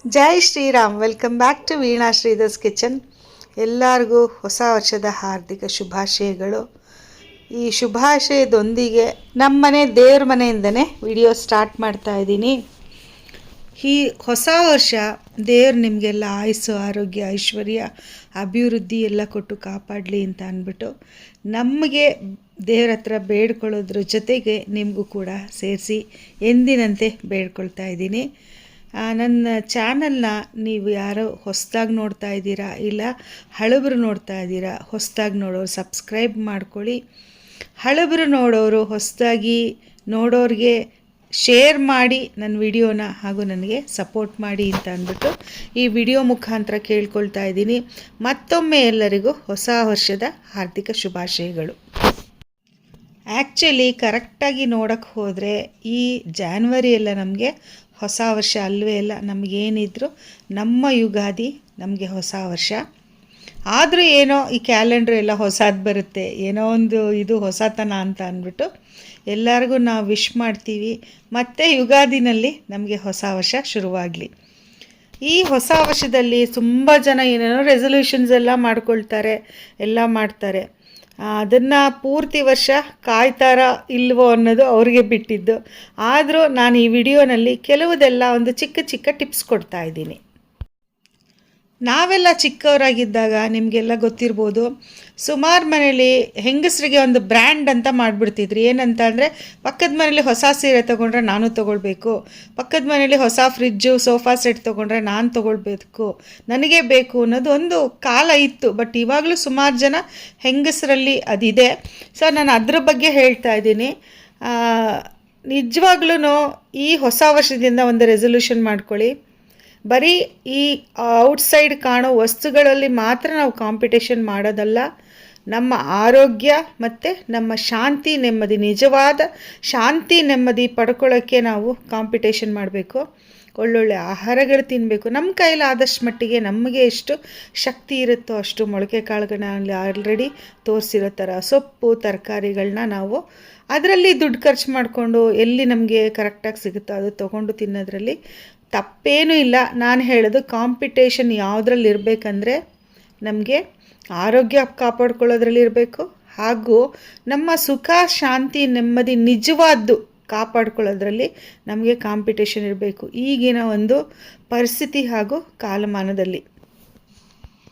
Jai Shriram. Welcome back to Veena Sridhar's kitchen. ಎಲ್ಲರಿಗೂ ಹೊಸ ವರ್ಷದ ಹಾರ್ದಿಕ ಶುಭಾಶಯಗಳು. ಈ ಶುಭಾಶಯದೊಂದಿಗೆ ನಮ್ಮನೆ ದೇವ್ರ ಮನೆಯಿಂದನೇ ವಿಡಿಯೋ ಸ್ಟಾರ್ಟ್ ಮಾಡ್ತಾ ಇದ್ದೀನಿ. ಈ ಹೊಸ ವರ್ಷ ದೇವ್ರು ನಿಮಗೆಲ್ಲ ಆಯುಸ್ಸು, ಆರೋಗ್ಯ, ಐಶ್ವರ್ಯ, ಅಭಿವೃದ್ಧಿ ಎಲ್ಲ ಕೊಟ್ಟು ಕಾಪಾಡಲಿ ಅಂತ ಅಂದ್ಬಿಟ್ಟು ನಮಗೆ ದೇವ್ರ ಹತ್ರ ಬೇಡ್ಕೊಳ್ಳೋದ್ರ ಜೊತೆಗೆ ನಿಮಗೂ ಕೂಡ ಸೇರಿಸಿ ಎಂದಿನಂತೆ ಬೇಡ್ಕೊಳ್ತಾ ಇದ್ದೀನಿ. ನನ್ನ ಚಾನಲ್ನ ನೀವು ಯಾರೋ ಹೊಸದಾಗಿ ನೋಡ್ತಾ ಇದ್ದೀರಾ, ಇಲ್ಲ ಹಳಬರು ನೋಡ್ತಾ ಇದ್ದೀರಾ, ಹೊಸದಾಗಿ ನೋಡೋರು ಸಬ್ಸ್ಕ್ರೈಬ್ ಮಾಡ್ಕೊಳ್ಳಿ. ಹಳಬರು ನೋಡೋರು ಹೊಸದಾಗಿ ನೋಡೋರಿಗೆ ಶೇರ್ ಮಾಡಿ ನನ್ನ ವಿಡಿಯೋನ, ಹಾಗೂ ನನಗೆ ಸಪೋರ್ಟ್ ಮಾಡಿ ಅಂತ ಅಂದ್ಬಿಟ್ಟು ಈ ವಿಡಿಯೋ ಮುಖಾಂತರ ಕೇಳ್ಕೊಳ್ತಾ ಇದ್ದೀನಿ. ಮತ್ತೊಮ್ಮೆ ಎಲ್ಲರಿಗೂ ಹೊಸ ವರ್ಷದ ಹಾರ್ದಿಕ ಶುಭಾಶಯಗಳು. ಆ್ಯಕ್ಚುಲಿ ಕರೆಕ್ಟಾಗಿ ನೋಡೋಕ್ಕೆ ಹೋದರೆ ಈ ಜಾನ್ವರಿ ಎಲ್ಲ ನಮಗೆ ಹೊಸ ವರ್ಷ ಅಲ್ವೇ ಇಲ್ಲ. ನಮಗೇನಿದ್ರು ನಮ್ಮ ಯುಗಾದಿ ನಮಗೆ ಹೊಸ ವರ್ಷ. ಆದರೂ ಏನೋ ಈ ಕ್ಯಾಲೆಂಡ್ರ್ ಎಲ್ಲ ಹೊಸದು ಬರುತ್ತೆ, ಏನೋ ಒಂದು ಇದು ಹೊಸತನ ಅಂತ ಅಂದ್ಬಿಟ್ಟು ಎಲ್ಲರಿಗೂ ನಾವು ವಿಶ್ ಮಾಡ್ತೀವಿ. ಮತ್ತು ಯುಗಾದಿನಲ್ಲಿ ನಮಗೆ ಹೊಸ ವರ್ಷ ಶುರುವಾಗಲಿ. ಈ ಹೊಸ ವರ್ಷದಲ್ಲಿ ತುಂಬ ಜನ ಏನೇನೋ ರೆಸೊಲ್ಯೂಷನ್ಸ್ ಎಲ್ಲ ಮಾಡ್ಕೊಳ್ತಾರೆ, ಎಲ್ಲ ಮಾಡ್ತಾರೆ. ಅದನ್ನು ಪೂರ್ತಿ ವರ್ಷ ಕಾಯ್ತಾರ ಇಲ್ವೋ ಅನ್ನೋದು ಅವ್ರಿಗೆ ಬಿಟ್ಟಿದ್ದು. ಆದರೂ ನಾನು ಈ ವಿಡಿಯೋನಲ್ಲಿ ಕೆಲವುದೆಲ್ಲ ಒಂದು ಚಿಕ್ಕ ಚಿಕ್ಕ ಟಿಪ್ಸ್ ಕೊಡ್ತಾ ಇದ್ದೀನಿ. ನಾವೆಲ್ಲ ಚಿಕ್ಕವರಾಗಿದ್ದಾಗ ನಿಮಗೆಲ್ಲ ಗೊತ್ತಿರ್ಬೋದು, ಸುಮಾರು ಮನೇಲಿ ಹೆಂಗಸರಿಗೆ ಒಂದು ಬ್ರ್ಯಾಂಡ್ ಅಂತ ಮಾಡಿಬಿಡ್ತಿದ್ರಿ. ಏನಂತ ಅಂದರೆ, ಪಕ್ಕದ ಮನೇಲಿ ಹೊಸ ಸೀರೆ ತೊಗೊಂಡ್ರೆ ನಾನು ತೊಗೊಳ್ಬೇಕು, ಪಕ್ಕದ ಮನೇಲಿ ಹೊಸ ಫ್ರಿಜ್ಜು, ಸೋಫಾ ಸೆಟ್ ತೊಗೊಂಡ್ರೆ ನಾನು ತೊಗೊಳ್ಬೇಕು, ನನಗೇ ಬೇಕು ಅನ್ನೋದು ಒಂದು ಕಾಲ ಇತ್ತು. ಬಟ್ ಇವಾಗಲೂ ಸುಮಾರು ಜನ ಹೆಂಗಸರಲ್ಲಿ ಅದಿದೆ. ಸೊ ನಾನು ಅದ್ರ ಬಗ್ಗೆ ಹೇಳ್ತಾ ಇದ್ದೀನಿ. ನಿಜವಾಗ್ಲೂ ಈ ಹೊಸ ವರ್ಷದಿಂದ ಒಂದು ರೆಸೊಲ್ಯೂಷನ್ ಮಾಡ್ಕೊಳ್ಳಿ. ಬರೀ ಈ ಔಟ್ಸೈಡ್ ಕಾಣೋ ವಸ್ತುಗಳಲ್ಲಿ ಮಾತ್ರ ನಾವು ಕಾಂಪಿಟೇಷನ್ ಮಾಡೋದಲ್ಲ, ನಮ್ಮ ಆರೋಗ್ಯ ಮತ್ತು ನಮ್ಮ ಶಾಂತಿ ನೆಮ್ಮದಿ, ನಿಜವಾದ ಶಾಂತಿ ನೆಮ್ಮದಿ ಪಡ್ಕೊಳ್ಳೋಕ್ಕೆ ನಾವು ಕಾಂಪಿಟೇಷನ್ ಮಾಡಬೇಕು. ಒಳ್ಳೊಳ್ಳೆ ಆಹಾರಗಳು ತಿನ್ನಬೇಕು. ನಮ್ಮ ಕೈಲಾದಷ್ಟು ಮಟ್ಟಿಗೆ ನಮಗೆ ಎಷ್ಟು ಶಕ್ತಿ ಇರುತ್ತೋ ಅಷ್ಟು ಮೊಳಕೆ ಕಾಳುಗಳನ್ನ ಆಲ್ರೆಡಿ ತೋರಿಸಿರೋ ಥರ ಸೊಪ್ಪು ತರಕಾರಿಗಳನ್ನ ನಾವು ಅದರಲ್ಲಿ ದುಡ್ಡು ಖರ್ಚು ಮಾಡಿಕೊಂಡು ಎಲ್ಲಿ ನಮಗೆ ಕರೆಕ್ಟಾಗಿ ಸಿಗುತ್ತೋ ಅದು ತೊಗೊಂಡು ತಿನ್ನೋದ್ರಲ್ಲಿ ತಪ್ಪೇನೂ ಇಲ್ಲ. ನಾನು ಹೇಳೋದು ಕಾಂಪಿಟೇಷನ್ ಯಾವುದ್ರಲ್ಲಿ ಇರಬೇಕಂದ್ರೆ ನಮಗೆ ಆರೋಗ್ಯ ಕಾಪಾಡ್ಕೊಳ್ಳೋದ್ರಲ್ಲಿ ಇರಬೇಕು, ಹಾಗೂ ನಮ್ಮ ಸುಖ ಶಾಂತಿ ನೆಮ್ಮದಿ ನಿಜವಾದ್ದು ಕಾಪಾಡ್ಕೊಳ್ಳೋದ್ರಲ್ಲಿ ನಮಗೆ ಕಾಂಪಿಟೇಷನ್ ಇರಬೇಕು ಈಗಿನ ಒಂದು ಪರಿಸ್ಥಿತಿ ಹಾಗೂ ಕಾಲಮಾನದಲ್ಲಿ.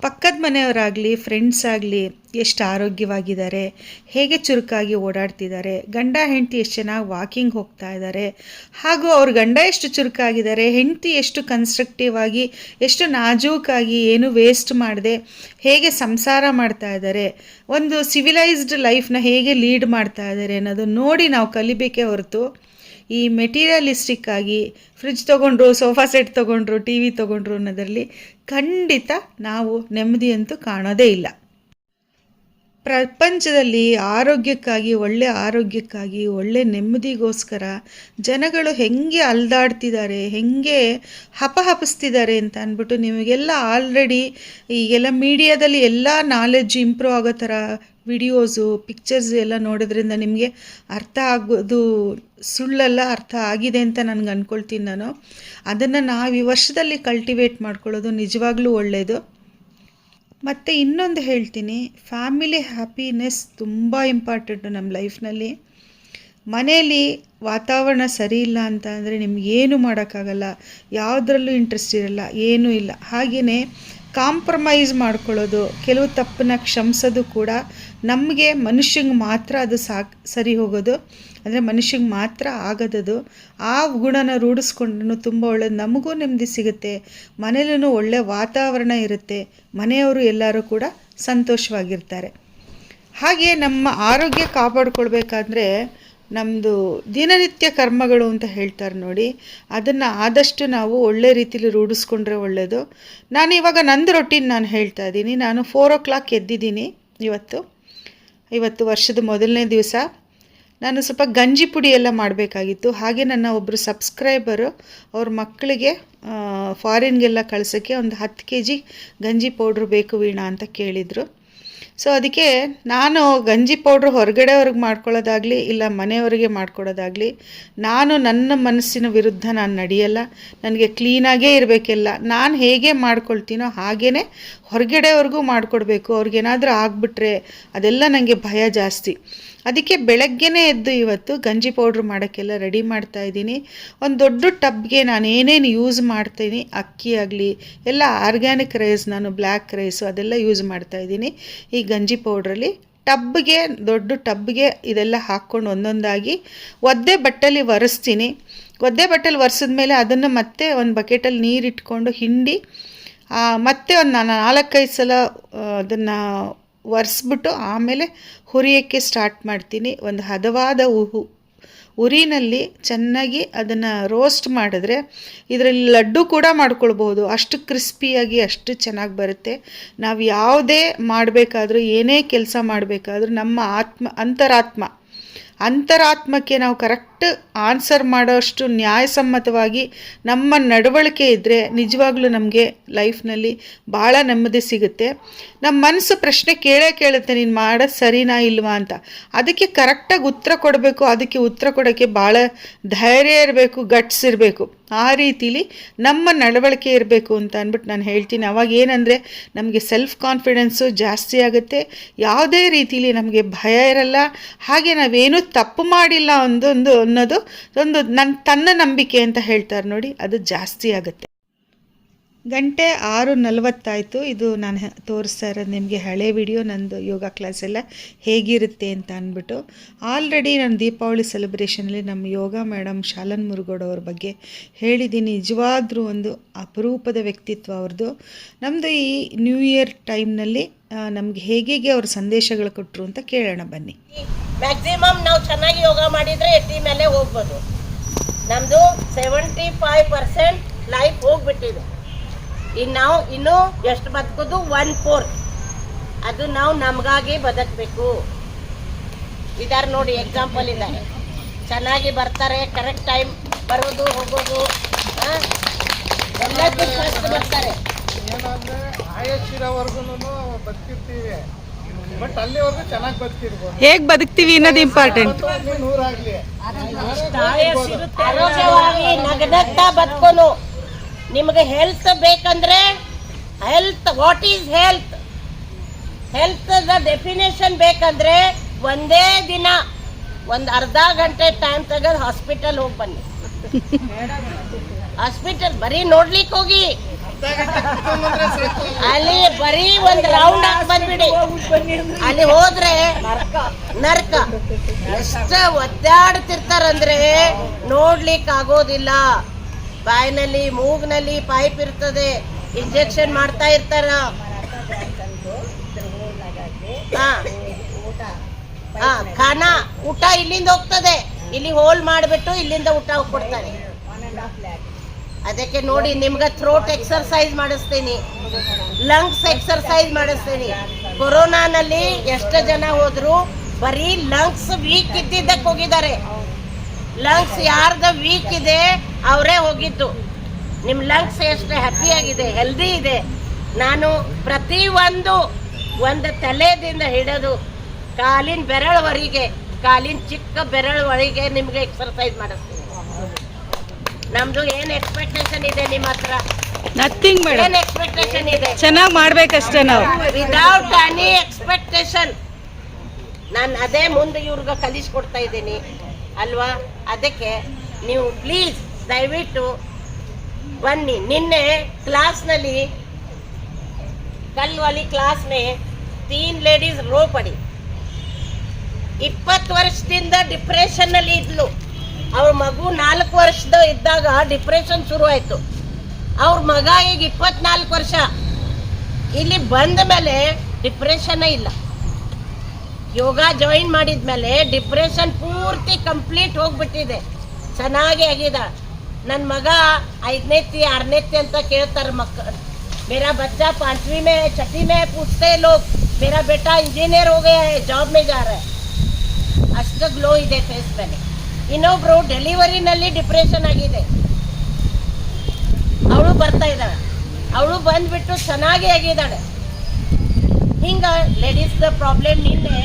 ಪಕ್ಕದ ಮನೆಯವರಾಗಲಿ ಫ್ರೆಂಡ್ಸ್ ಆಗಲಿ ಎಷ್ಟು ಆರೋಗ್ಯವಾಗಿದ್ದಾರೆ, ಹೇಗೆ ಚುರುಕಾಗಿ ಓಡಾಡ್ತಿದ್ದಾರೆ, ಗಂಡ ಹೆಂಡತಿ ಎಷ್ಟು ಚೆನ್ನಾಗಿ ವಾಕಿಂಗ್ ಹೋಗ್ತಾ ಇದ್ದಾರೆ, ಹಾಗೂ ಅವ್ರ ಗಂಡ ಎಷ್ಟು ಚುರುಕಾಗಿದ್ದಾರೆ, ಹೆಂಡತಿ ಎಷ್ಟು ಕನ್ಸ್ಟ್ರಕ್ಟಿವ್ ಆಗಿ, ಎಷ್ಟು ನಾಜೂಕಾಗಿ, ಏನು ವೇಸ್ಟ್ ಮಾಡದೆ ಹೇಗೆ ಸಂಸಾರ ಮಾಡ್ತಾ ಇದ್ದಾರೆ, ಒಂದು ಸಿವಿಲೈಸ್ಡ್ ಲೈಫ್ನ ಹೇಗೆ ಲೀಡ್ ಮಾಡ್ತಾ ಇದ್ದಾರೆ ಅನ್ನೋದು ನೋಡಿ ನಾವು ಕಲಿಬೇಕೇ ಹೊರತು ಈ ಮೆಟೀರಿಯಲಿಸ್ಟಿಕ್ ಆಗಿ ಫ್ರಿಜ್ ತೊಗೊಂಡ್ರು, ಸೋಫಾ ಸೆಟ್ ತೊಗೊಂಡ್ರು, ಟಿ ವಿ ತೊಗೊಂಡ್ರು ಅನ್ನೋದರಲ್ಲಿ ಖಂಡಿತ ನಾವು ನೆಮ್ಮದಿಯಂತೂ ಕಾಣೋದೇ ಇಲ್ಲ. ಪ್ರಪಂಚದಲ್ಲಿ ಆರೋಗ್ಯಕ್ಕಾಗಿ, ಒಳ್ಳೆ ಆರೋಗ್ಯಕ್ಕಾಗಿ, ಒಳ್ಳೆ ನೆಮ್ಮದಿಗೋಸ್ಕರ ಜನಗಳು ಹೆಂಗೆ ಅಲ್ದಾಡ್ತಿದ್ದಾರೆ, ಹೆಂಗೆ ಹಪಹಪಿಸ್ತಿದ್ದಾರೆ ಅಂತ ಅಂದ್ಬಿಟ್ಟು ನಿಮಗೆಲ್ಲ ಆಲ್ರೆಡಿ ಈಗೆಲ್ಲ ಮೀಡಿಯಾದಲ್ಲಿ ಎಲ್ಲ ನಾಲೆಡ್ಜ್ ಇಂಪ್ರೂವ್ ಆಗೋ ಥರ ವಿಡಿಯೋಸು, ಪಿಕ್ಚರ್ಸ್ ಎಲ್ಲ ನೋಡೋದ್ರಿಂದ ನಿಮಗೆ ಅರ್ಥ ಆಗೋದು ಸುಳ್ಳಲ್ಲ, ಅರ್ಥ ಆಗಿದೆ ಅಂತ ನನಗೆ ಅಂದ್ಕೊಳ್ತೀನಿ ನಾನು. ಅದನ್ನು ನಾವು ಈ ವರ್ಷದಲ್ಲಿ ಕಲ್ಟಿವೇಟ್ ಮಾಡ್ಕೊಳ್ಳೋದು ನಿಜವಾಗ್ಲೂ ಒಳ್ಳೆಯದು. ಮತ್ತು ಇನ್ನೊಂದು ಹೇಳ್ತೀನಿ, ಫ್ಯಾಮಿಲಿ ಹ್ಯಾಪಿನೆಸ್ ತುಂಬ ಇಂಪಾರ್ಟೆಂಟು ನಮ್ಮ ಲೈಫ್ನಲ್ಲಿ. ಮನೇಲಿ ವಾತಾವರಣ ಸರಿ ಇಲ್ಲ ಅಂತ ಅಂದರೆ ನಿಮಗೇನು ಮಾಡೋಕ್ಕಾಗಲ್ಲ, ಯಾವುದ್ರಲ್ಲೂ ಇಂಟ್ರೆಸ್ಟ್ ಇರಲ್ಲ, ಏನೂ ಇಲ್ಲ. ಹಾಗೆಯೇ ಕಾಂಪ್ರಮೈಸ್ ಮಾಡ್ಕೊಳ್ಳೋದು, ಕೆಲವು ತಪ್ಪನ್ನ ಕ್ಷಮಿಸೋದು ಕೂಡ ನಮಗೆ ಮನುಷ್ಯಂಗೆ ಮಾತ್ರ ಅದು ಸರಿ ಹೋಗೋದು, ಅಂದರೆ ಮನುಷ್ಯಂಗೆ ಮಾತ್ರ ಆಗೋದದು. ಆ ಗುಣನ ರೂಢಿಸ್ಕೊಂಡ್ರೂ ತುಂಬ ಒಳ್ಳೆಯದು, ನಮಗೂ ನೆಮ್ಮದಿ ಸಿಗುತ್ತೆ, ಮನೇಲೂ ಒಳ್ಳೆ ವಾತಾವರಣ ಇರುತ್ತೆ, ಮನೆಯವರು ಎಲ್ಲರೂ ಕೂಡ ಸಂತೋಷವಾಗಿರ್ತಾರೆ. ಹಾಗೆ ನಮ್ಮ ಆರೋಗ್ಯ ಕಾಪಾಡ್ಕೊಳ್ಬೇಕಾದ್ರೆ ನಮ್ಮದು ದಿನನಿತ್ಯ ಕರ್ಮಗಳು ಅಂತ ಹೇಳ್ತಾರೆ ನೋಡಿ, ಅದನ್ನು ಆದಷ್ಟು ನಾವು ಒಳ್ಳೆ ರೀತಿಲಿ ರೂಢಿಸ್ಕೊಂಡ್ರೆ ಒಳ್ಳೆಯದು. ನಾನು ಇವಾಗ ನಂದು ರೊಟೀನ್ ನಾನು ಹೇಳ್ತಾ ಇದ್ದೀನಿ. ನಾನು 4 o'clock ಎದ್ದಿದ್ದೀನಿ. ಇವತ್ತು ವರ್ಷದ ಮೊದಲನೇ ದಿವಸ. ನಾನು ಸ್ವಲ್ಪ ಗಂಜಿ ಪುಡಿ ಎಲ್ಲ ಮಾಡಬೇಕಾಗಿತ್ತು. ಹಾಗೆ ನನ್ನ ಒಬ್ಬರು ಸಬ್ಸ್ಕ್ರೈಬರು ಅವ್ರ ಮಕ್ಕಳಿಗೆ ಫಾರಿನ್ಗೆಲ್ಲ ಕಳ್ಸೋಕ್ಕೆ ಒಂದು 10 kg ಗಂಜಿ ಪೌಡ್ರ್ ಬೇಕು ವೀಣಾ ಅಂತ ಕೇಳಿದರು. ಸೊ ಅದಕ್ಕೆ ನಾನು ಗಂಜಿ ಪೌಡ್ರ್ ಹೊರಗಡೆಯವ್ರಿಗೆ ಮಾಡ್ಕೊಳ್ಳೋದಾಗಲಿ ಇಲ್ಲ ಮನೆಯವರಿಗೆ ಮಾಡ್ಕೊಡೋದಾಗಲಿ ನಾನು ನನ್ನ ಮನಸ್ಸಿನ ವಿರುದ್ಧ ನಾನು ನಡೆಯಲ್ಲ. ನನಗೆ ಕ್ಲೀನಾಗೇ ಇರಬೇಕೆಲ್ಲ. ನಾನು ಹೇಗೆ ಮಾಡ್ಕೊಳ್ತೀನೋ ಹಾಗೇ ಹೊರಗಡೆಯವ್ರಿಗೂ ಮಾಡಿಕೊಡ್ಬೇಕು. ಅವ್ರಿಗೇನಾದರೂ ಆಗಿಬಿಟ್ರೆ ಅದೆಲ್ಲ ನನಗೆ ಭಯ ಜಾಸ್ತಿ. ಅದಕ್ಕೆ ಬೆಳಗ್ಗೆನೇ ಎದ್ದು ಇವತ್ತು ಗಂಜಿ ಪೌಡ್ರ್ ಮಾಡೋಕ್ಕೆಲ್ಲ ರೆಡಿ ಮಾಡ್ತಾಯಿದ್ದೀನಿ. ಒಂದು ದೊಡ್ಡ ಟಬ್ಗೆ ನಾನು ಏನೇನು ಯೂಸ್ ಮಾಡ್ತೀನಿ, ಅಕ್ಕಿ ಆಗಲಿ ಎಲ್ಲ ಆರ್ಗ್ಯಾನಿಕ್ ರೈಸ್, ನಾನು ಬ್ಲ್ಯಾಕ್ ರೈಸು ಅದೆಲ್ಲ ಯೂಸ್ ಮಾಡ್ತಾಯಿದ್ದೀನಿ ಈ ಗಂಜಿ ಪೌಡ್ರಲ್ಲಿ. ಟಬ್ಗೆ, ದೊಡ್ಡ ಟಬ್ಗೆ ಇದೆಲ್ಲ ಹಾಕ್ಕೊಂಡು ಒಂದೊಂದಾಗಿ ಒದ್ದೆ ಬಟ್ಟೆಲಿ ಒರೆಸ್ತೀನಿ. ಒದ್ದೆ ಬಟ್ಟೆಲಿ ಒರೆಸಿದ್ಮೇಲೆ ಅದನ್ನು ಮತ್ತೆ ಒಂದು ಬಕೆಟಲ್ಲಿ ನೀರಿಟ್ಕೊಂಡು ಹಿಂಡಿ ಮತ್ತೆ ಒಂದು 4-5 ಸಲ ಅದನ್ನು ಒರೆಸ್ಬಿಟ್ಟು ಆಮೇಲೆ ಹುರಿಯೋಕ್ಕೆ ಸ್ಟಾರ್ಟ್ ಮಾಡ್ತೀನಿ. ಒಂದು ಹದವಾದ ಉರಿನಲ್ಲಿ ಚೆನ್ನಾಗಿ ಅದನ್ನು ರೋಸ್ಟ್ ಮಾಡಿದ್ರೆ ಇದರಲ್ಲಿ ಲಡ್ಡು ಕೂಡ ಮಾಡ್ಕೊಳ್ಬೋದು. ಅಷ್ಟು ಕ್ರಿಸ್ಪಿಯಾಗಿ ಅಷ್ಟು ಚೆನ್ನಾಗಿ ಬರುತ್ತೆ. ನಾವು ಯಾವುದೇ ಮಾಡಬೇಕಾದ್ರೂ, ಏನೇ ಕೆಲಸ ಮಾಡಬೇಕಾದ್ರೂ ನಮ್ಮ ಅಂತರಾತ್ಮಕ್ಕೆ ನಾವು ಕರೆಕ್ಟ್ ಆನ್ಸರ್ ಮಾಡೋಷ್ಟು ನ್ಯಾಯಸಮ್ಮತವಾಗಿ ನಮ್ಮ ನಡವಳಿಕೆ ಇದ್ದರೆ ನಿಜವಾಗ್ಲೂ ನಮಗೆ ಲೈಫ್ನಲ್ಲಿ ಭಾಳ ನೆಮ್ಮದಿ ಸಿಗುತ್ತೆ. ನಮ್ಮ ಮನಸ್ಸು ಪ್ರಶ್ನೆ ಕೇಳುತ್ತೆ, ನೀನು ಮಾಡೋದು ಸರಿನಾ ಇಲ್ವಾ ಅಂತ. ಅದಕ್ಕೆ ಕರೆಕ್ಟಾಗಿ ಉತ್ತರ ಕೊಡಬೇಕು. ಅದಕ್ಕೆ ಉತ್ತರ ಕೊಡೋಕ್ಕೆ ಭಾಳ ಧೈರ್ಯ ಇರಬೇಕು, ಗಟ್ಸ್ ಇರಬೇಕು. ಆ ರೀತಿಲಿ ನಮ್ಮ ನಡವಳಿಕೆ ಇರಬೇಕು ಅಂತ ಅಂದ್ಬಿಟ್ಟು ನಾನು ಹೇಳ್ತೀನಿ. ಅವಾಗ ಏನಂದರೆ ನಮಗೆ ಸೆಲ್ಫ್ ಕಾನ್ಫಿಡೆನ್ಸು ಜಾಸ್ತಿ ಆಗುತ್ತೆ. ಯಾವುದೇ ರೀತಿಲಿ ನಮಗೆ ಭಯ ಇರಲ್ಲ. ಹಾಗೆ ನಾವೇನೂ ತಪ್ಪು ಮಾಡಿಲ್ಲ ಅನ್ನೋದು ತನ್ನ ನಂಬಿಕೆ ಅಂತ ಹೇಳ್ತಾರೆ ನೋಡಿ, ಅದು ಜಾಸ್ತಿ ಆಗುತ್ತೆ. ಗಂಟೆ 6:40 ಇದು ನಾನು ತೋರಿಸ್ತಾ ಇರೋದು ನಿಮಗೆ ಹಳೆ ವಿಡಿಯೋ, ನಂದು ಯೋಗ ಕ್ಲಾಸ್ ಎಲ್ಲ ಹೇಗಿರುತ್ತೆ ಅಂತ ಅಂದ್ಬಿಟ್ಟು. ಆಲ್ರೆಡಿ ನಾನು ದೀಪಾವಳಿ ಸೆಲೆಬ್ರೇಷನಲ್ಲಿ ನಮ್ಮ ಯೋಗ ಮೇಡಮ್ ಶಾಲನ್ ಮುರುಗೋಡ್ ಅವ್ರ ಬಗ್ಗೆ ಹೇಳಿದ್ದೀನಿ. ನಿಜವಾದ್ರೂ ಒಂದು ಅಪರೂಪದ ವ್ಯಕ್ತಿತ್ವ ಅವ್ರದ್ದು. ನಮ್ಮದು ಈ ನ್ಯೂ ಇಯರ್ ಟೈಮ್ನಲ್ಲಿ ನಮಗೆ ಹೇಗೆ ಅವ್ರ ಸಂದೇಶಗಳು ಕೊಟ್ಟರು ಅಂತ ಕೇಳೋಣ ಬನ್ನಿ. ಮ್ಯಾಕ್ಸಿಮಮ್ ನಾವು ಚೆನ್ನಾಗಿ ಯೋಗ ಮಾಡಿದರೆ 80 ಮೇಲೆ ಹೋಗ್ಬೋದು. ನಮ್ಮದು 75% ಲೈಫ್ ಹೋಗ್ಬಿಟ್ಟಿದೆ. ನಾವು ಇನ್ನೂ ಎಷ್ಟು ಬದುಕೋದು 1/4. ಅದು ನಾವು ನಮಗಾಗಿ ಬದುಕಬೇಕು. ಇದಾರೆ ನೋಡಿ, ಎಕ್ಸಾಂಪಲ್ ಇದ್ದಾರೆ. ಚೆನ್ನಾಗಿ ಬರ್ತಾರೆ, ಕರೆಕ್ಟ್ ಟೈಮ್ ಬರೋದು ಹೋಗೋದು, ಎಲ್ಲದಕ್ಕೂ ಫಸ್ಟ್ ಬರ್ತಾರೆ. ಏನಂದ್ರೆ ಆಯಸ್ಸಿರೋವರೆಗೂ ಬದುಕಿರ್ತೀವಿ, ಬಟ್ ಅಲ್ಲಿವರೆಗೂ ಚೆನ್ನಾಗಿ ಬದುಕಿರ್ಬೋದು. ಹೇಗೆ ಬದುಕ್ತೀವಿ ಅನ್ನೋದು ಇಂಪಾರ್ಟೆಂಟ್. 100 ಆಗಲಿ ಆರೋಗ್ಯವಾಗಿ ನಗನಗ್ತಾ ಬದುಕೋನು. ನಿಮಗೆ ಹೆಲ್ತ್ ಬೇಕಂದ್ರೆ health, what is health? Health definition ಬೇಕಂದ್ರೆ ಒಂದೇ ದಿನ ಒಂದು ಅರ್ಧ ಗಂಟೆ ಟೈಮ್ ತೆಗೆದು ಹಾಸ್ಪಿಟಲ್ ಹೋಗಿ ಬನ್ನಿ. ಹಾಸ್ಪಿಟಲ್ ಬರೀ ನೋಡ್ಲಿಕ್ಕೆ ಹೋಗಿ, ಅಲ್ಲಿ ಬರೀ ಒಂದು ರೌಂಡ್ ಹಾಕಿ ಬಂದ್ಬಿಡಿ. ಅಲ್ಲಿ ಹೋದ್ರೆ ನರ್ಕ. ಎಷ್ಟು ಒದ್ದಾಡ್ತಿರ್ತಾರಂದ್ರೆ ನೋಡ್ಲಿಕ್ಕೆ ಆಗೋದಿಲ್ಲ. ಬಾಯಿನಲ್ಲಿ, ಮೂಗ್ನಲ್ಲಿ ಪೈಪ್ ಇರ್ತದೆ, ಇಂಜೆಕ್ಷನ್ ಮಾಡ್ತಾ ಇರ್ತಾರ. ಖಾನಾ ಊಟ ಇಲ್ಲಿಂದ ಹೋಗ್ತದೆ, ಇಲ್ಲಿ ಹೋಲ್ ಮಾಡಿಬಿಟ್ಟು ಇಲ್ಲಿಂದ ಊಟ ಕೊಡ್ತಾರೆ. ಅದಕ್ಕೆ ನೋಡಿ, ನಿಮ್ಗೆ ಥ್ರೋಟ್ ಎಕ್ಸರ್ಸೈಸ್ ಮಾಡಿಸ್ತೀನಿ, ಲಂಗ್ಸ್ ಎಕ್ಸರ್ಸೈಸ್ ಮಾಡಿಸ್ತೀನಿ. ಕೊರೋನಾನಲ್ಲಿ ಎಷ್ಟು ಜನ ಹೋದ್ರು ಬರೀ ಲಂಗ್ಸ್ ವೀಕ್ ಇದ್ದಿದ್ದಕ್ಕೆ ಹೋಗಿದ್ದಾರೆ. ಲಂಗ್ಸ್ ಯಾರ್ದು ವೀಕ್ ಇದೆ ಅವರೇ ಹೋಗಿದ್ದು. ನಿಮ್ಮ ಲಂಗ್ಸ್ ಎಷ್ಟು ಹ್ಯಾಪಿ ಆಗಿದೆ, ಹೆಲ್ದಿ ಇದೆ. ನಾನು ಒಂದು ತಲೆದಿಂದ ಹಿಡಿದು ಕಾಲಿನ ಬೆರಳವರೆಗೆ, ಕಾಲಿನ ಚಿಕ್ಕ ಬೆರಳವರೆಗೆ ನಿಮ್ಗೆ ಎಕ್ಸರ್ಸೈಸ್ ಮಾಡಿಸ್ತೀನಿ. ನಮ್ದು ಏನ್ ಎಕ್ಸ್ಪೆಕ್ಟೇಷನ್ ಇದೆ ನಿಮ್ಮ ಹತ್ರ? Nothing madam. ಏನ್ ಎಕ್ಸ್ಪೆಕ್ಟೇಷನ್ ಇದೆ? ಚೆನ್ನಾಗಿ ಮಾಡ್ಬೇಕಷ್ಟೇ ನಾವು, ವಿದೌಟ್ ಎನಿ ಎಕ್ಸ್ಪೆಕ್ಟೇಷನ್. ನಾನು ಅದೇ ಮುಂದೆ ಇವ್ರಿಗೆ ಕಲಿಸ್ಕೊಡ್ತಾ ಇದ್ದೀನಿ ಅಲ್ವಾ? ಅದಕ್ಕೆ ನೀವು ಪ್ಲೀಸ್ ದಯವಿಟ್ಟು ಬನ್ನಿ. ನಿನ್ನೆ ಕ್ಲಾಸ್ನಲ್ಲಿ कल वाली क्लास में 3 लेडीज रो पड़ी. 20 ವರ್ಷದಿಂದ ಡಿಪ್ರೆಷನ್ ನಲ್ಲಿ ಇದ್ಲು. ಅವ್ರ ಮಗು 4 ವರ್ಷದ ಇದ್ದಾಗ ಡಿಪ್ರೆಷನ್ ಶುರು ಆಯ್ತು. ಅವ್ರ ಮಗ ಈಗ 24 ವರ್ಷ. ಇಲ್ಲಿ ಬಂದ ಮೇಲೆ ಡಿಪ್ರೆಷನ್ ಇಲ್ಲ. ಯೋಗ ಜಾಯಿನ್ ಮಾಡಿದ್ಮೇಲೆ ಡಿಪ್ರೆಷನ್ ಪೂರ್ತಿ ಕಂಪ್ಲೀಟ್ ಹೋಗ್ಬಿಟ್ಟಿದೆ. ಚೆನ್ನಾಗಿ ಆಗಿದೆ. ನನ್ನ ಮಗ 5ನೇತಿ 6ನೇತಿ ಅಂತ ಕೇಳ್ತಾರೆ ಮಕ್ಕಳು. मेरा बच्चा 5वीं में है, 6वीं में है, पूछते हैं लोग. मेरा बेटा इंजीनियर हो गया है, जॉब में जा रहा है. ಅಷ್ಟು ಗ್ಲೋ ಇದೆ ಫೇಸ್ ಮೇಲೆ. ಇನ್ನೊಬ್ರು ಡೆಲಿವರಿನಲ್ಲಿ ಡಿಪ್ರೆಷನ್ ಆಗಿದೆ, ಅವಳು ಬರ್ತಾ ಇದ್ದಾಳೆ. ಅವಳು ಬಂದ್ಬಿಟ್ಟು ಚೆನ್ನಾಗಿ ಆಗಿದ್ದಾಳೆ. ಹಿಂಗೆ ಲೇಡೀಸ್ದ ಪ್ರಾಬ್ಲಮ್ ನಿನ್ನೆ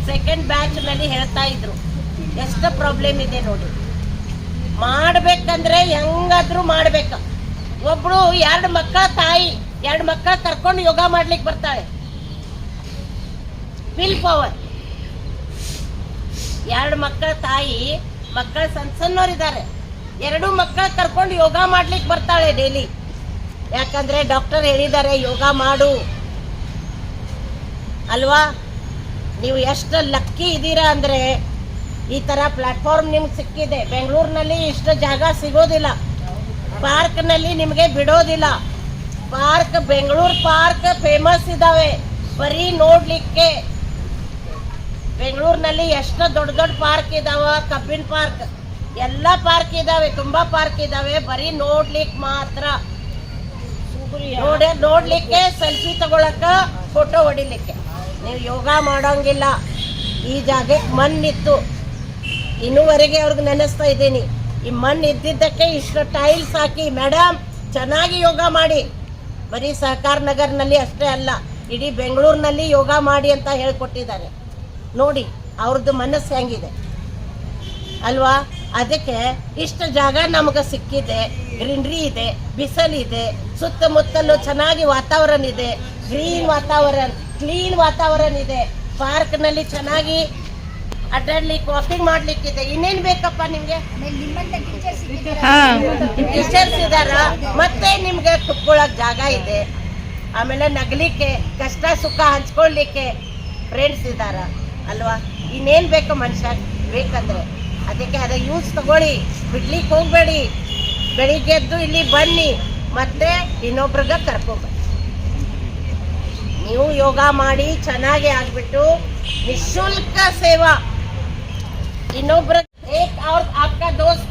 ಸೆಕೆಂಡ್ ಬ್ಯಾಚ್ನಲ್ಲಿ ಹೇಳ್ತಾ ಇದ್ರು ಎಷ್ಟು ಪ್ರಾಬ್ಲಮ್ ಇದೆ ನೋಡಿ. ಮಾಡ್ಬೇಕಂದ್ರೆ ಹೆಂಗಾದ್ರೂ ಮಾಡ್ಬೇಕು. ಒಬ್ಳು 2 ಮಕ್ಕಳ ತಾಯಿ 2 ಮಕ್ಕಳ ಕರ್ಕೊಂಡು ಯೋಗ ಮಾಡ್ಲಿಕ್ಕೆ ಬರ್ತಾಳೆ. Will power. 2 ಮಕ್ಕಳ ತಾಯಿ, ಮಕ್ಕಳ ಸಣ್ಣವರಿದ್ದಾರೆ, 2 ಮಕ್ಕಳ ಕರ್ಕೊಂಡು ಯೋಗ ಮಾಡ್ಲಿಕ್ಕೆ ಬರ್ತಾಳೆ ಡೈಲಿ. ಯಾಕಂದ್ರೆ ಡಾಕ್ಟರ್ ಹೇಳಿದ್ದಾರೆ ಯೋಗ ಮಾಡು ಅಲ್ವಾ. ನೀವು ಎಷ್ಟು ಲಕ್ಕಿ ಇದ್ದೀರಾ ಅಂದ್ರೆ ಈ ತರ ಪ್ಲಾಟ್ಫಾರ್ಮ್ ನಿಮ್ಗೆ ಸಿಕ್ಕಿದೆ. ಬೆಂಗಳೂರಿನಲ್ಲಿ ಇಷ್ಟು ಜಾಗ ಸಿಗೋದಿಲ್ಲ, ಪಾರ್ಕ್ನಲ್ಲಿ ನಿಮಗೆ ಬಿಡೋದಿಲ್ಲ. ಪಾರ್ಕ್, ಬೆಂಗಳೂರು ಪಾರ್ಕ್ ಫೇಮಸ್ ಇದಾವೆ ಬರೀ ನೋಡ್ಲಿಕ್ಕೆ. ಬೆಂಗಳೂರಿನಲ್ಲಿ ಎಷ್ಟು ದೊಡ್ಡ ದೊಡ್ಡ ಪಾರ್ಕ್ ಇದಾವ, ಕಬ್ಬಿನ ಪಾರ್ಕ್ ಎಲ್ಲ ಪಾರ್ಕ್ ಇದಾವೆ, ತುಂಬಾ ಪಾರ್ಕ್ ಇದಾವೆ, ಬರೀ ನೋಡ್ಲಿಕ್ಕೆ ಮಾತ್ರ. ನೋಡ್ಲಿಕ್ಕೆ, ಸೆಲ್ಫಿ ತಗೊಳಕ, ಫೋಟೋ ಹೊಡಿಲಿಕ್ಕೆ. ನೀವು ಯೋಗ ಮಾಡೋಂಗಿಲ್ಲ. ಈ ಜಾಗಕ್ಕೆ ಮಣ್ಣಿತ್ತು, ಇನ್ನೂವರೆಗೆ ಅವ್ರಿಗೆ ನೆನೆಸ್ತಾ ಇದ್ದೀನಿ. ಈ ಮಣ್ಣು ಇದ್ದಿದ್ದಕ್ಕೆ ಇಷ್ಟು ಟೈಲ್ಸ್ ಹಾಕಿ ಮೇಡಮ್ ಚೆನ್ನಾಗಿ ಯೋಗ ಮಾಡಿ. ಬರೀ ಸಹಕಾರ ನಗರ್ನಲ್ಲಿ ಅಷ್ಟೇ ಅಲ್ಲ, ಇಡೀ ಬೆಂಗಳೂರಿನಲ್ಲಿ ಯೋಗ ಮಾಡಿ ಅಂತ ಹೇಳ್ಕೊಟ್ಟಿದ್ದಾರೆ. ನೋಡಿ ಅವ್ರದ್ದು ಮನಸ್ಸು ಹೆಂಗಿದೆ ಅಲ್ವಾ. ಅದಕ್ಕೆ ಇಷ್ಟು ಜಾಗ ನಮಗೆ ಸಿಕ್ಕಿದೆ, ಗ್ರೀನ್ರಿ ಇದೆ, ಬಿಸಿಲಿದೆ, ಸುತ್ತಮುತ್ತಲು ಚೆನ್ನಾಗಿ ವಾತಾವರಣ ಇದೆ, ಗ್ರೀನ್ ವಾತಾವರಣ, ಕ್ಲೀನ್ ವಾತಾವರಣ ಇದೆ. ಪಾರ್ಕ್ನಲ್ಲಿ ಚೆನ್ನಾಗಿ ಅಡ್ಡಾಡ್ಲಿಕ್ಕೆ, ವಾಕಿಂಗ್ ಮಾಡ್ಲಿಕ್ಕಿದೆ. ಇನ್ನೇನು ಬೇಕಪ್ಪ ನಿಮ್ಗೆ? ಟೀಚರ್ಸ್ ಇದಾರ, ಮತ್ತೆ ನಿಮ್ಗೆ ಕುತ್ಕೊಳ್ಳೋಕೆ ಜಾಗ ಇದೆ, ಆಮೇಲೆ ನಗಲಿಕ್ಕೆ, ಕಷ್ಟ ಸುಖ ಹಂಚ್ಕೊಳ್ಲಿಕ್ಕೆ ಫ್ರೆಂಡ್ಸ್ ಇದಾರ ಅಲ್ವಾ. ಇನ್ನೇನು ಬೇಕು ಮನುಷ್ಯ ಬೇಕಂದ್ರೆ. ಅದಕ್ಕೆ ಅದ ಯೂಸ್ ತಗೊಳ್ಳಿ, ಬಿಡ್ಲಿಕ್ಕೆ ಹೋಗ್ಬೇಡಿ. ಬೆಳಿಗ್ಗೆ ಎದ್ದು ಇಲ್ಲಿ ಬನ್ನಿ, ಮತ್ತೆ ಇನ್ನೊಬ್ರಿಗೆ ಕರ್ಕೊಂಬನ್ನಿ. ನೀವು ಯೋಗ ಮಾಡಿ ಚೆನ್ನಾಗಿ ಆಗ್ಬಿಟ್ಟು निःशुल्क सेवा इनोब्र एक और आपका दोस्त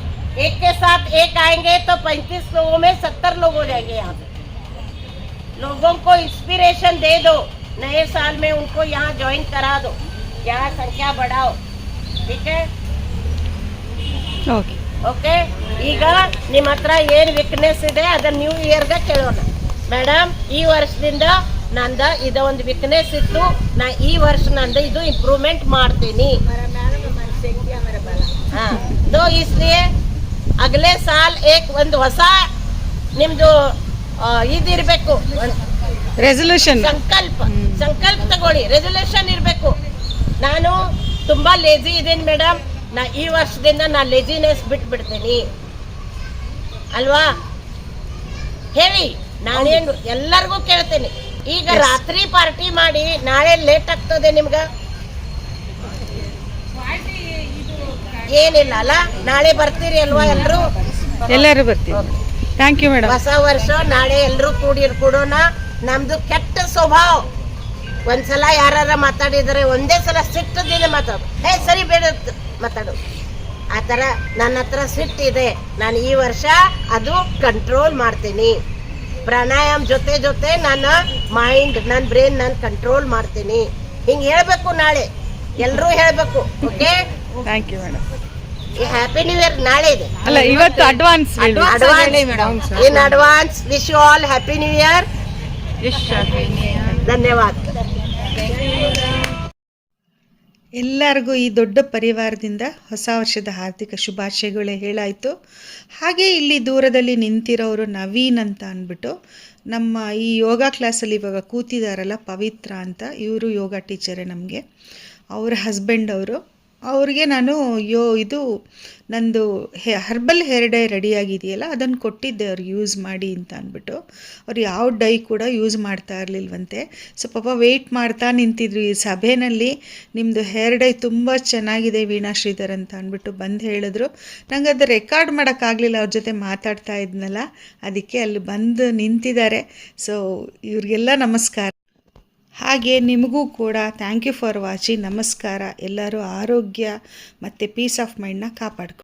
एक के साथ एक आएंगे तो 35 लोगों में 70 लोग हो जाएंगे. यहाँ पे लोगों को इंस्पिरेशन दे दो. नए साल में उनको यहाँ ज्वाइन करा दो, यहाँ संख्या बढ़ाओ. ठीक है, ಓಕೆ. ಓಕೆ. ಈಗ ನಿಮ್ಮ ಹತ್ರ ಏನು ವೀಕ್ನೆಸ್ ಇದೆ ಅದನ್ನ ನ್ಯೂ ಇಯರ್ಗೆ ಕೇಳೋಣ. ಮೇಡಮ್, ಈ ವರ್ಷದಿಂದ ನಂದ ಇದು ಒಂದು ವೀಕ್ನೆಸ್ ಇತ್ತು, ನಾ ಈ ವರ್ಷ ನಂದು ಇದು ಇಂಪ್ರೂವ್ಮೆಂಟ್ ಮಾಡ್ತೀನಿ. हाँ, तो इसलिए अगले साल ಒಂದು ಹೊಸ ನಿಮ್ದು ಇದಿರಬೇಕು, ರೆಸಲ್ಯೂಷನ್, ಸಂಕಲ್ಪ ತಗೊಳ್ಳಿ. ರೆಸಲ್ಯೂಷನ್ ಇರಬೇಕು. ನಾನು ತುಂಬಾ ಲೇಜಿ ಇದ್ದೀನಿ ಮೇಡಮ್, ನಾ ಈ ವರ್ಷದಿಂದ ನಾ ಲೇಜಿನೆಸ್ ಬಿಟ್ಬಿಡ್ತೀನಿ ಅಲ್ವಾ ಹೇಳಿ. ನಾನೇನು ಎಲ್ಲರಿಗೂ ಕೇಳ್ತೇನೆ. ಈಗ ರಾತ್ರಿ ಪಾರ್ಟಿ ಮಾಡಿ ನಾಳೆ ಲೇಟ್ ಆಗ್ತದೆ ನಿಮ್ಗೆ, ಏನಿಲ್ಲ ಅಲ್ಲ. ನಾಳೆ ಬರ್ತೀರಿ ಅಲ್ವಾ ಎಲ್ಲರೂ? ಎಲ್ಲರೂ ಬರ್ತೀವಿ. Thank you madam. ಹೊಸ ವರ್ಷ ನಾಳೆ ಎಲ್ಲರೂ ಕೂಡೋಣ. ನಮ್ದು ಕೆಟ್ಟ ಸ್ವಭಾವ, ಒಂದ್ಸಲ ಯಾರ ಮಾತಾಡಿದರೆ ಒಂದೇ ಸಲ ಸಿಟ್ಟದಿಂದ ಮಾತಾಡು, ಸರಿ ಬೇಡ ಮಾತಾಡು. ಆ ಥರ ನನ್ನ ಹತ್ರ ಸಿಟ್ಟಿದೆ, ನಾನು ಈ ವರ್ಷ ಅದು ಕಂಟ್ರೋಲ್ ಮಾಡ್ತೀನಿ. ಪ್ರಾಣಾಯಾಮ ಜೊತೆ ಜೊತೆ ನನ್ನ ಮೈಂಡ್, ನನ್ನ ಬ್ರೈನ್ ನಾನು ಕಂಟ್ರೋಲ್ ಮಾಡ್ತೀನಿ. ಹಿಂಗೆ ಹೇಳ್ಬೇಕು, ನಾಳೆ ಎಲ್ಲರೂ ಹೇಳ್ಬೇಕು. Okay, thank you madam. Happy new year ನಾಳೆ ಇದೆ ಅಲ್ಲ, ಇವತ್ತು advance in advance wish you all happy new year. ಧನ್ಯವಾದ. ಎಲ್ಲರಿಗೂ ಈ ದೊಡ್ಡ ಪರಿವಾರದಿಂದ ಹೊಸ ವರ್ಷದ ಹಾರ್ದಿಕ ಶುಭಾಶಯಗಳೇ ಹೇಳಾಯಿತು. ಹಾಗೆ ಇಲ್ಲಿ ದೂರದಲ್ಲಿ ನಿಂತಿರೋರು ನವೀನ್ ಅಂತ ಅಂದ್ಬಿಟ್ಟು ನಮ್ಮ ಈ ಯೋಗ ಕ್ಲಾಸಲ್ಲಿ ಇವಾಗ ಕೂತಿದಾರಲ್ಲ, ಪವಿತ್ರ ಅಂತ, ಇವರು ಯೋಗ ಟೀಚರೇ ನಮಗೆ. ಅವರ ಹಸ್ಬೆಂಡ್ ಅವ್ರಿಗೆ ನಾನು ಇದು ನಂದು ಹರ್ಬಲ್ ಹೇರ್ ಡೈ ರೆಡಿಯಾಗಿದೆಯಲ್ಲ ಅದನ್ನು ಕೊಟ್ಟಿದ್ದೆ ಅವ್ರಿಗೆ ಯೂಸ್ ಮಾಡಿ ಅಂತ ಅಂದ್ಬಿಟ್ಟು. ಅವ್ರು ಯಾವ ಡೈ ಕೂಡ ಯೂಸ್ ಮಾಡ್ತಾ ಇರಲಿಲ್ವಂತೆ. ಸೊ ಪಾಪ ವೆಯ್ಟ್ ಮಾಡ್ತಾ ನಿಂತಿದ್ರು ಈ ಸಭೆಯಲ್ಲಿ. ನಿಮ್ಮದು ಹೇರ್ ಡೈ ತುಂಬ ಚೆನ್ನಾಗಿದೆ ವೀಣಾ ಶ್ರೀಧರ್ ಅಂತ ಅಂದ್ಬಿಟ್ಟು ಬಂದು ಹೇಳಿದ್ರು. ನಂಗೆ ಅದು ರೆಕಾರ್ಡ್ ಮಾಡೋಕ್ಕಾಗಲಿಲ್ಲ, ಅವ್ರ ಜೊತೆ ಮಾತಾಡ್ತಾ ಇದ್ನಲ್ಲ, ಅದಕ್ಕೆ ಅಲ್ಲಿ ಬಂದು ನಿಂತಿದ್ದಾರೆ. ಸೊ ಇವ್ರಿಗೆಲ್ಲ ನಮಸ್ಕಾರ. ಹಾಗೆ ನಿಮಗೂ ಕೂಡ ಥ್ಯಾಂಕ್ ಯು ಫಾರ್ ವಾಚಿಂಗ್. ನಮಸ್ಕಾರ. ಎಲ್ಲರೂ ಆರೋಗ್ಯ ಮತ್ತು ಪೀಸ್ ಆಫ್ ಮೈಂಡನ್ನ ಕಾಪಾಡ್ಕೊ.